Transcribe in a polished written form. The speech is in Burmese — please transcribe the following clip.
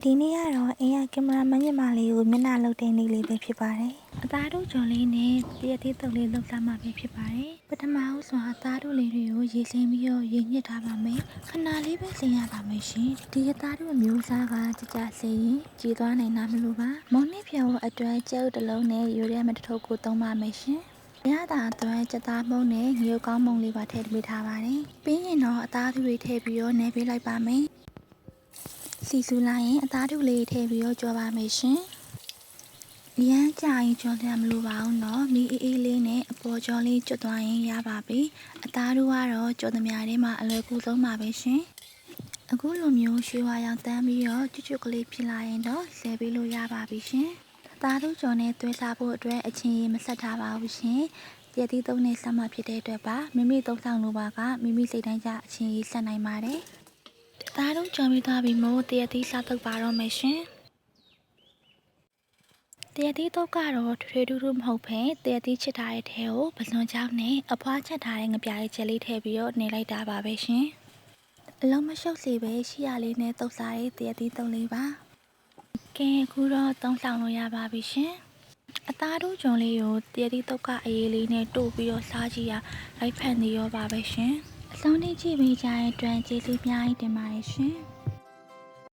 ဒီနေ့ကတော့အိမ်ကကင်မရာမန်ညီမလေးကိုမျက်နှာလှုပ်တဲ့နေ့လေးပဲဖြစ်ပါတယ်။အသားတို့ကြော်လေးနဲ့တရက်သေးတုပ်လေးလှုပ်ထားမှာပဲဖြစ်ပါတယ်။ပထမဦးစွာအသားတို့လေးတွေကိုရေစင်းပြီးတော့ရေညှစ်ထားပါမယ်။ခဏလေးပဲစင်ရပါမယ်ရှင်။ဒီအသားတို့အမျိုးအစားကကြကြစေရင်ကြည်သွားနိုင်တာမလို့ပါ။မုံနစ်ဖြော်အတွက်ကျုပ်တစ်လုံးနဲ့ယူရဲမတစ်ထုပ်ကိုသုံးပါမယ်ရှင်။ရတာအတွက်ကြက်သားမုံနဲ့ငရုတ်ကောင်းမုံလေးပါထည့်ပေးထားပါတယ်။ပြီးရင်တော့အသားတွေထည့်ပြီးတော့နှဲပေးလိုက်ပါမယ်။စီဆူလိုက်ရင်အသားတို့လေးထည့်ပြီးတော့ကြော်ပါမယ်ရှင်။ရမ်းကြရင်ကြော်ရမလို့ပါဘူးနော်။မီအေးအေးလေးနဲ့အပေါ်ကြော်လေးကျွတ်သွားရင်ရပါပြီ။အသားတို့ကတော့ကြော်သမျှထဲမှာအလွယ်ကူဆုံးပါပဲရှင်။အခုလိုမျိုးရွှေဝါရောင်တန်းပြီးတော့ကျွတ်ကျွတ်ကလေးဖြစ်လာရင်တော့ဆယ်ပေးလို့ရပါပြီရှင်။အသားတို့ကြော်နဲ့သွဲစားဖို့အတွက်အချင်းကြီးမဆက်ထားပါဘူးရှင်။ရက်သီးသုံးနဲ့ဆက်မှဖြစ်တဲ့အတွက်ပါမိမိသုံးဆောင်လိုပါကမိမိစိတ်တိုင်းကြအချင်းကြီးဆက်နိုင်ပါတယ်။သားတို့ကြော်ပြီးသွားပြီမို့တရက်သီးစားတော့ပါတော့မယ်ရှင်တရက်သီးတော့ကတော့ထွေထူးထူးမဟုတ်ဘဲတရက်သီးချစ်ထားတဲ့ထဲကိုပစွန်ချောင်းနဲ့အဖွားချက်ထားတဲ့ငပြားရဲ့ချက်လေးထည့်ပြီးတော့နေလိုက်တာပါပဲရှင်အလုံးမရှုပ်စေပဲရှိရလေးနဲ့တုပ်စားတဲ့တရက်သီးတုပ်လေးပါကဲအခုတော့သုံးဆောင်လို့ရပါပြီရှင်အသားတို့ဂျုံလေးကိုတရက်သီးတုပ်ကအရေးလေးနဲ့တို့ပြီးတော့စားကြည့်ရလိုက်ဖန်နေရောပါပဲရှင်အဆုံးထိကြည့်ပေးကြတဲ့အတွက်ကျေးဇူးများတင်ပါတယ်ရှင်